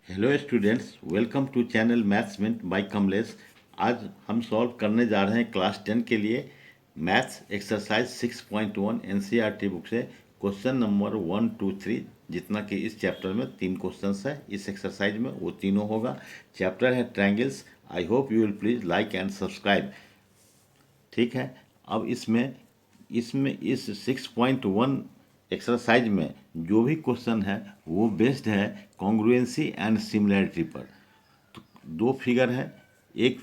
Hello students, welcome to channel Mathsment by Kamlesh. आज हम solve करने जा रहे हैं क्लास 10 के लिए मैथ्स एक्सरसाइज 6.1 एनसीईआरटी बुक से क्वेश्चन नंबर 1, 2, 3। जितना कि इस चैप्टर में 3 क्वेश्चंस है, इस एक्सरसाइज में वो तीनों होगा। चैप्टर है triangles. I hope you will please like and subscribe. ठीक है। अब इसमें इसमें इस 6.1 एक्सरसाइज में जो भी क्वेश्चन है वो बेस्ड है कॉन्ग्रुएंसी एंड सिमिलैरिटी पर। तो दो फिगर है, एक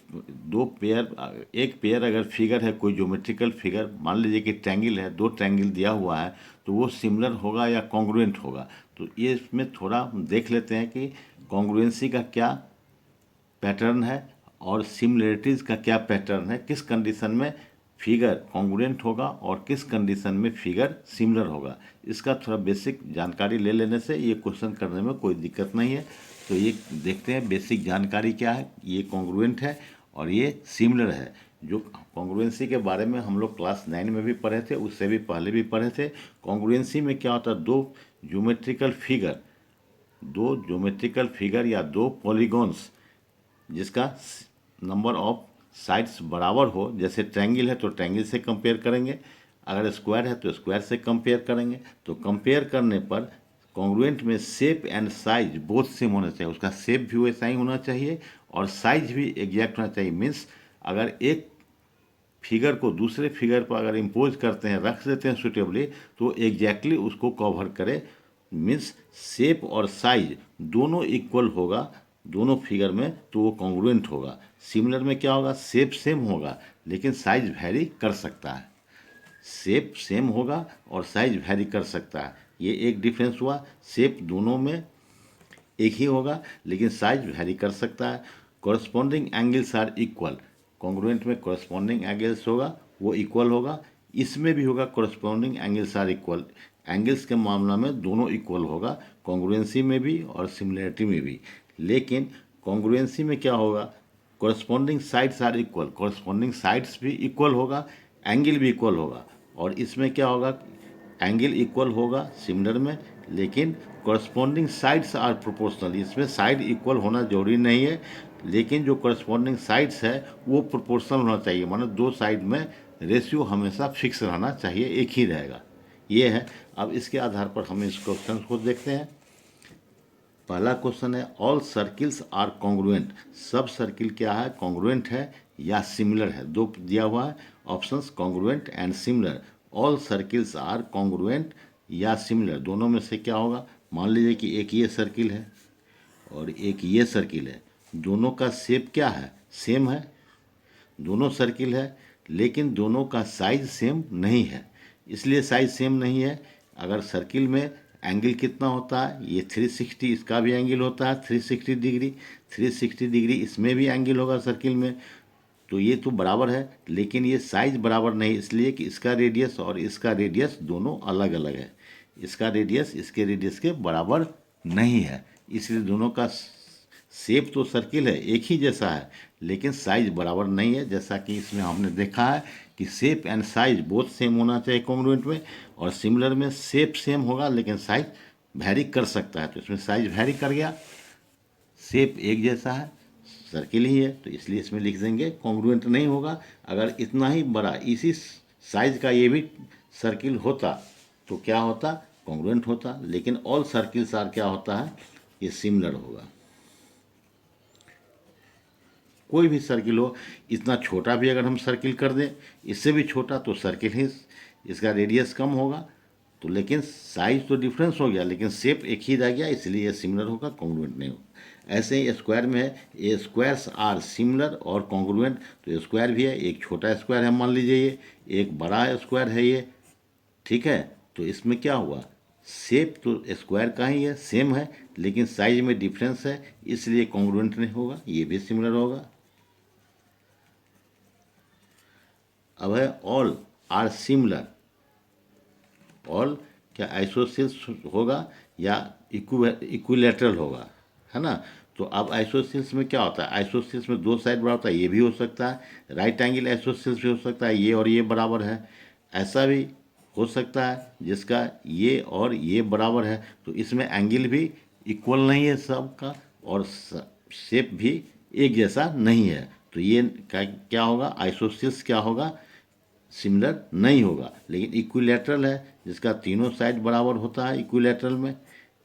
दो पेयर एक पेयर अगर फिगर है, कोई ज्योमेट्रिकल फिगर, मान लीजिए कि ट्रायंगल है, दो ट्रायंगल दिया हुआ है, तो वो सिमिलर होगा या कॉन्ग्रुएंट होगा। तो ये इसमें थोड़ा हम देख लेते हैं कि कॉन्ग्रुएंसी का क्या पैटर्न है और सिमिलरिटीज़ का क्या पैटर्न है, किस कंडीशन में फिगर कॉन्ग्रुएंट होगा और किस कंडीशन में फिगर सिमिलर होगा। इसका थोड़ा बेसिक जानकारी ले लेने से ये क्वेश्चन करने में कोई दिक्कत नहीं है। तो ये देखते हैं बेसिक जानकारी क्या है। ये कॉन्ग्रुएंट है और ये सिमिलर है। जो कॉन्ग्रुएंसी के बारे में हम लोग क्लास 9 में भी पढ़े थे, उससे भी पहले भी पढ़े थे। कॉन्ग्रुएंसी में क्या होता है, दो ज्योमेट्रिकल फिगर या दो पॉलीगॉन्स जिसका नंबर ऑफ साइड्स बराबर हो। जैसे ट्रायंगल है तो ट्रायंगल से कंपेयर करेंगे, अगर स्क्वायर है तो स्क्वायर से कंपेयर करेंगे। तो कंपेयर करने पर कॉन्ग्रुएंट में shape and size both same होना चाहिए। उसका शेप भी वैसा ही होना चाहिए और साइज भी एग्जैक्ट होना चाहिए। मीन्स अगर एक फिगर को दूसरे फिगर पर अगर इम्पोज करते हैं, रख देते हैं सुटेबली, तो एग्जैक्टली उसको कवर करे। मीन्स शेप और साइज दोनों इक्वल होगा दोनों फिगर में, तो वो कॉन्ग्रुएंट होगा। सिमिलर में क्या होगा, शेप सेम होगा लेकिन साइज वैरी कर सकता है। शेप सेम होगा और साइज वैरी कर सकता है, ये एक डिफरेंस हुआ। शेप दोनों में एक ही होगा लेकिन साइज वैरी कर सकता है। Corresponding angles are equal. Congruent में कॉरस्पॉन्डिंग एंगल्स होगा वो इक्वल होगा। इसमें भी होगा corresponding angles are equal. Angles के मामला में दोनों इक्वल होगा, कॉन्ग्रुएंसी में भी और सिमिलरिटी में भी। लेकिन कॉन्ग्रुएंसी में क्या होगा, corresponding sides are equal. Corresponding sides भी इक्वल होगा, एंगल भी इक्वल होगा। और इसमें क्या होगा, एंगल इक्वल होगा सिमिलर में, लेकिन कॉरस्पॉन्डिंग साइड्स आर प्रोपोर्शनल। इसमें साइड इक्वल होना जरूरी नहीं है, लेकिन जो कॉरस्पॉन्डिंग साइड्स है वो प्रोपोर्शनल होना चाहिए। मानो दो साइड में रेशियो हमेशा फिक्स रहना चाहिए, एक ही रहेगा। ये है। अब इसके आधार पर हम इस क्वेश्चन को देखते हैं। पहला क्वेश्चन है, ऑल सर्किल्स आर कॉन्ग्रुएंट। सब सर्किल क्या है, कॉन्ग्रुएंट है या सिमिलर है। दो दिया हुआ है options, congruent and similar. All circles are congruent या सिमिलर, दोनों में से क्या होगा। मान लीजिए कि एक ये सर्किल है और एक ये सर्किल है, दोनों का शेप क्या है, सेम है। दोनों सर्किल है लेकिन दोनों का साइज सेम नहीं है। इसलिए साइज सेम नहीं है। अगर सर्किल में एंगल कितना होता है, ये 360, इसका भी एंगल होता है 360 डिग्री। 360 डिग्री इसमें भी एंगल होगा सर्किल में, तो ये तो बराबर है। लेकिन ये साइज बराबर नहीं, इसलिए कि इसका रेडियस और इसका रेडियस दोनों अलग अलग है। इसका रेडियस इसके रेडियस के बराबर नहीं है, इसलिए दोनों का शेप तो सर्किल है, एक ही जैसा है, लेकिन साइज बराबर नहीं है। जैसा कि इसमें हमने देखा है कि shape and size both same होना चाहिए कॉन्ग्रुएंट में, और सिमिलर में शेप सेम होगा लेकिन साइज वैरी कर सकता है। तो इसमें साइज वैरी कर गया, शेप एक जैसा है, सर्किल ही है, तो इसलिए इसमें लिख देंगे कॉन्ग्रुएंट नहीं होगा। अगर इतना ही बड़ा इसी साइज का ये भी सर्किल होता तो क्या होता, कॉन्ग्रुएंट होता। लेकिन ऑल सर्किल्स आर क्या होता है, ये सिमिलर होगा। कोई भी सर्किल हो, इतना छोटा भी अगर हम सर्किल कर दें, इससे भी छोटा, तो सर्किल ही, इसका रेडियस कम होगा। तो लेकिन साइज तो डिफरेंस हो गया लेकिन शेप एक ही रह गया, इसलिए ये सिमिलर होगा, कॉन्ग्रुएंट नहीं होगा। ऐसे ही स्क्वायर में है, ये स्क्वायर्स आर सिमिलर और कॉन्ग्रुएंट। तो स्क्वायर भी है, एक छोटा स्क्वायर है मान लीजिए, ये एक बड़ा स्क्वायर है ये, ठीक है। तो इसमें क्या हुआ, शेप तो स्क्वायर का ही है, सेम है, लेकिन साइज में डिफरेंस है, इसलिए कॉन्ग्रुएंट नहीं होगा, ये भी सिमिलर होगा। अब है ऑल आर सिमिलर। ऑल क्या आइसोसेल्स होगा या इक्विलेटरल होगा, है ना। तो अब आइसोसेल्स में क्या होता है, आइसोसेल्स में दो साइड बराबर होता है, ये भी हो सकता है। राइट एंगल आइसोसेल्स भी हो सकता है, ये और ये बराबर है। ऐसा भी हो सकता है जिसका ये और ये बराबर है, तो इसमें एंगल भी इक्वल नहीं है सबका, और शेप भी एक जैसा नहीं है। तो ये क्या होगा, आइसोसेल्स क्या होगा, सिमिलर नहीं होगा। लेकिन इक्विलैटरल है जिसका तीनों साइड बराबर होता है इक्विलैटरल में,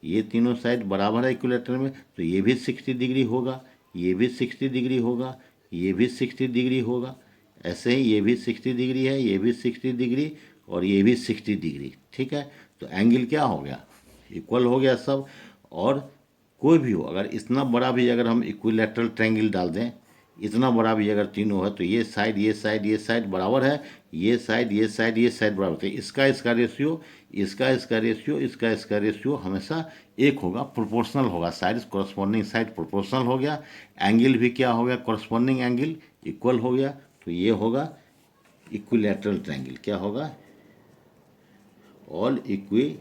ये तीनों साइड बराबर है इक्विलैटरल में, तो ये भी 60 डिग्री होगा, ये भी 60 डिग्री होगा, ये भी 60 डिग्री होगा। ऐसे ही ये भी 60 डिग्री है, ये भी 60 डिग्री और ये भी 60 डिग्री। ठीक है, तो एंगल क्या हो गया, इक्वल हो गया सब। और कोई भी हो, अगर इतना बड़ा भी अगर हम इक्विलैटरल ट्रायंगल डाल दें, इतना बड़ा भी अगर तीनों है, तो ये साइड ये साइड ये साइड बराबर है, ये साइड ये साइड ये साइड बराबर है। इसका रेशियो, इसका रेशियो, इसका रेशियो हमेशा एक होगा, प्रोपोर्शनल होगा। साइड कॉरस्पॉन्डिंग साइड प्रोपोर्शनल हो गया, एंगल भी क्या हो गया, कॉरस्पॉन्डिंग एंगल इक्वल हो गया। तो ये होगा इक्विलैटरल ट्रायंगल। क्या होगा, all equilateral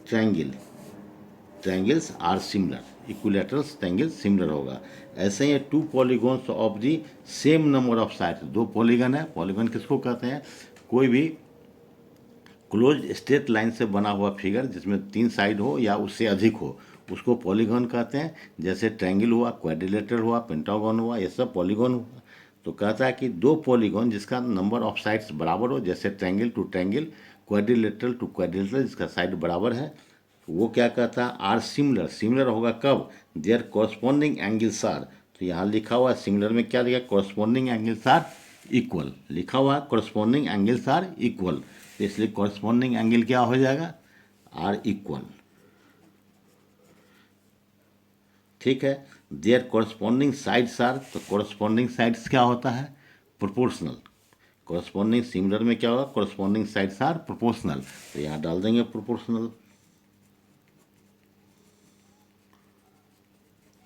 triangle, triangles are similar, equilateral triangle similar होगा। ऐसे ही two polygons of the same number of side, दो पॉलीगन है, पॉलीगन किसको कहते हैं, कोई भी क्लोज स्ट्रेट लाइन से बना हुआ फिगर जिसमें 3 साइड हो या उससे अधिक हो, उसको पॉलीगॉन कहते हैं। जैसे ट्रायंगल हुआ, क्वाड्रिलेटरल हुआ, पेंटागन हुआ, ये सब पॉलीगॉन हुआ। तो कहता है कि दो पॉलीगॉन जिसका नंबर ऑफ साइड्स बराबर हो, जैसे triangle to triangle, quadrilateral to quadrilateral, जिसका साइड बराबर है, वो क्या कहता है, आर सिमिलर। सिमिलर होगा कब, देयर कॉरस्पॉन्डिंग एंगल्स आर। तो यहाँ लिखा हुआ है सिमिलर में क्या लिखा, कॉरस्पॉन्डिंग एंगल्स आर इक्वल, लिखा हुआ है कॉरस्पॉन्डिंग एंगल्स आर इक्वल। तो इसलिए कॉरस्पॉन्डिंग एंगल क्या हो जाएगा, आर इक्वल। ठीक है, देयर कॉरस्पॉन्डिंग साइड्स आर, तो कॉरस्पॉन्डिंग साइड्स क्या होता है, प्रोपोर्शनल। कॉरस्पॉन्डिंग सिमिलर में क्या होगा, कॉरस्पॉन्डिंग साइड्स आर प्रोपोर्शनल, तो यहाँ डाल देंगे प्रोपोर्शनल।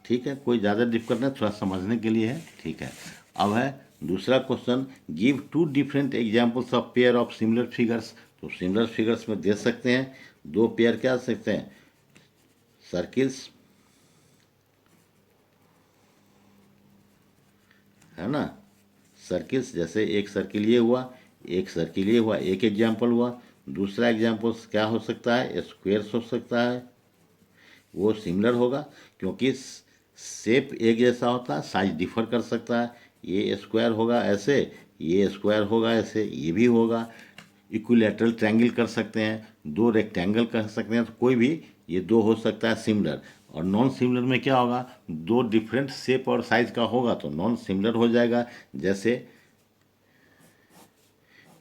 ठीक है, कोई ज़्यादा दिक्कत नहीं, थोड़ा समझने के लिए है। ठीक है, अब है दूसरा question, give two different examples of pair of similar figures. तो सिमिलर फिगर्स में दे सकते हैं दो पेयर, क्या सकते हैं, सर्किल्स, है ना, सर्किल्स। जैसे एक सर्किल ये हुआ, एक सर्किल ये हुआ, एक एग्जाम्पल हुआ। दूसरा एग्जाम्पल क्या हो सकता है, स्क्वेयर्स हो सकता है, वो सिमिलर होगा क्योंकि शेप एक जैसा होता है, साइज डिफर कर सकता है। ये स्क्वायर होगा ऐसे, ये स्क्वायर होगा ऐसे, ये भी होगा। इक्विलैटरल ट्रायंगल कर सकते हैं, दो रेक्टेंगल कर सकते हैं, तो कोई भी ये दो हो सकता है सिमिलर। और नॉन सिमिलर में क्या होगा, दो डिफरेंट शेप और साइज का होगा तो नॉन सिमिलर हो जाएगा। जैसे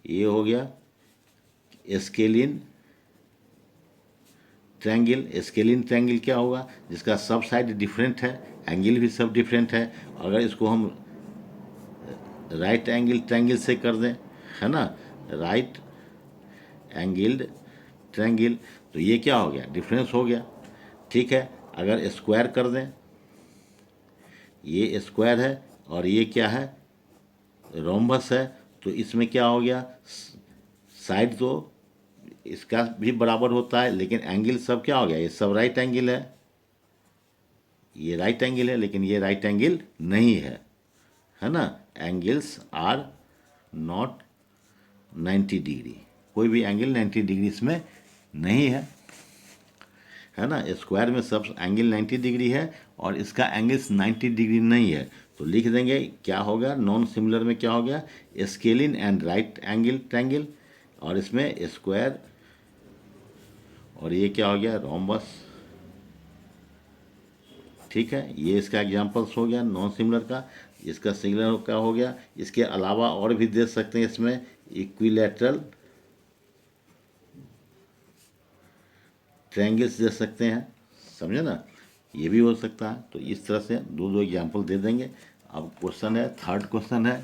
ये हो गया स्केलिन ट्रायंगल। स्केलिन ट्रायंगल क्या होगा, जिसका सब साइड डिफरेंट है, एंगल भी सब डिफरेंट है। अगर इसको हम राइट एंगल ट्रायंगल से कर दें, है ना, राइट एंगल्ड ट्रायंगल, तो ये क्या हो गया, डिफरेंस हो गया। ठीक है, अगर स्क्वायर कर दें, ये स्क्वायर है और ये क्या है, रोम्बस है, तो इसमें क्या हो गया, साइड तो इसका भी बराबर होता है लेकिन एंगल सब क्या हो गया, ये सब राइट एंगल है, ये राइट एंगल है लेकिन ये राइट एंगल नहीं है ना। एंगल्स आर नॉट 90 डिग्री, कोई भी एंगल 90 डिग्री इसमें नहीं है ना। स्क्वायर में सब एंगल 90 डिग्री है और इसका एंगल्स 90 डिग्री नहीं है। तो लिख देंगे क्या होगा, नॉन सिमिलर में क्या हो गया, scalene and right angle triangle, और इसमें स्क्वायर और ये क्या हो गया, रोम्बस। ठीक है, ये इसका एग्जांपल्स हो गया नॉन सिमिलर का। इसका सिमिलर क्या हो गया, इसके अलावा और भी दे सकते हैं इसमें, इक्विलैटरल ट्रायंगल्स दे सकते हैं, समझे ना, ये भी हो सकता है। तो इस तरह से दो दो एग्जांपल दे देंगे। अब क्वेश्चन है, थर्ड क्वेश्चन है,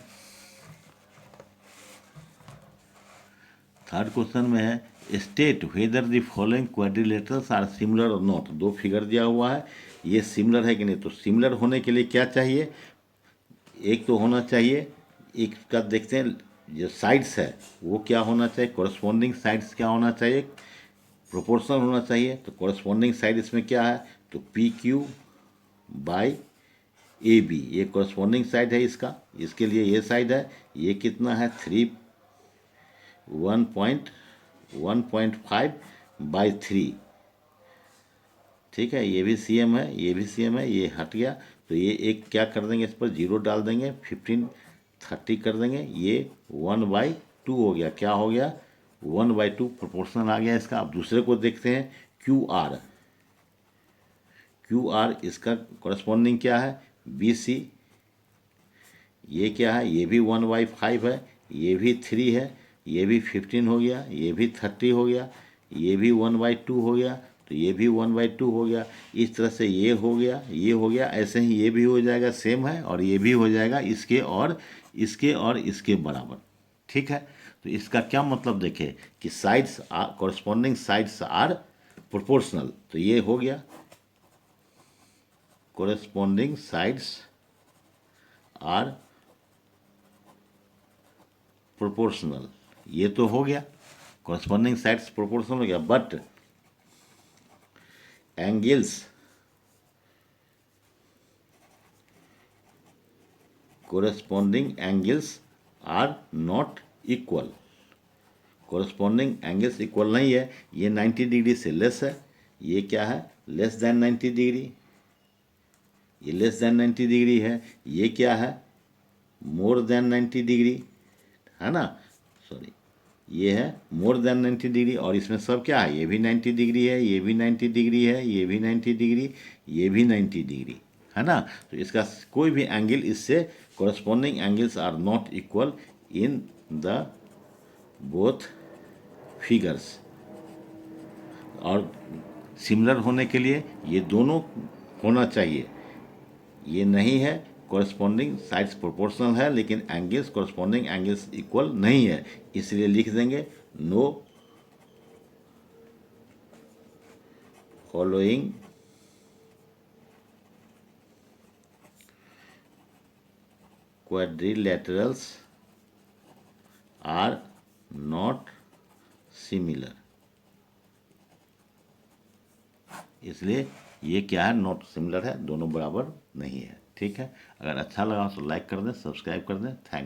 थर्ड क्वेश्चन में है state whether the following quadrilaterals are similar और नॉट। दो फिगर दिया हुआ है, ये सिमिलर है कि नहीं। तो सिमिलर होने के लिए क्या चाहिए, एक तो होना चाहिए, एक का देखते हैं जो साइड्स है वो क्या होना चाहिए, कॉरस्पॉन्डिंग साइड्स क्या होना चाहिए, प्रोपोर्शनल होना चाहिए। तो कॉरस्पॉन्डिंग साइड इसमें क्या है, तो P Q by A B, ये कॉरस्पॉन्डिंग साइड है इसका, इसके लिए ये साइड है, ये कितना है 1.5 बाई 3, ठीक है, ये भी सेम है, ये भी सेम है, ये हट गया, तो ये एक क्या कर देंगे, इस पर जीरो डाल देंगे, 15 30 कर देंगे, ये 1/2 हो गया। क्या हो गया? 1/2 प्रोपोर्शनल आ गया इसका। अब दूसरे को देखते हैं, QR। QR इसका कॉरस्पॉन्डिंग क्या है? BC। ये क्या है? ये भी 1/5 है, ये भी 3 है, ये भी 15 हो गया, ये भी 30 हो गया, ये भी 1/2 हो गया, तो ये भी 1/2 हो गया। इस तरह से ये हो गया, ये हो गया, ऐसे ही ये भी हो जाएगा, सेम है, और ये भी हो जाएगा इसके और इसके और इसके बराबर। ठीक है, तो इसका क्या मतलब देखें कि sides are corresponding sides are proportional, तो ये हो गया corresponding sides are proportional। ये तो हो गया, corresponding sides proportional हो गया, but angles corresponding angles are not equal। corresponding angles equal नहीं है, ये 90 डिग्री से लेस है, ये क्या है? लेस देन 90 डिग्री, ये लेस देन 90 डिग्री है, ये क्या है? मोर देन 90 डिग्री, है ना, सॉरी, ये है मोर देन 90 डिग्री, और इसमें सब क्या है? ये भी 90 डिग्री है, ये भी 90 डिग्री है, ये भी 90 डिग्री, ये भी 90 डिग्री, है ना। तो इसका कोई भी एंगल इससे corresponding angles are not equal in the both figures. और सिमिलर होने के लिए ये दोनों होना चाहिए, ये नहीं है, कॉरस्पॉन्डिंग साइड्स प्रोपोर्शनल है लेकिन एंगल्स कॉरस्पॉन्डिंग एंगल्स इक्वल नहीं है, इसलिए लिख देंगे no following quadrilaterals are not similar. इसलिए ये क्या है? नॉट सिमिलर है, दोनों बराबर नहीं है। ठीक है, अगर अच्छा लगा तो लाइक कर दें, सब्सक्राइब कर दें। थैंक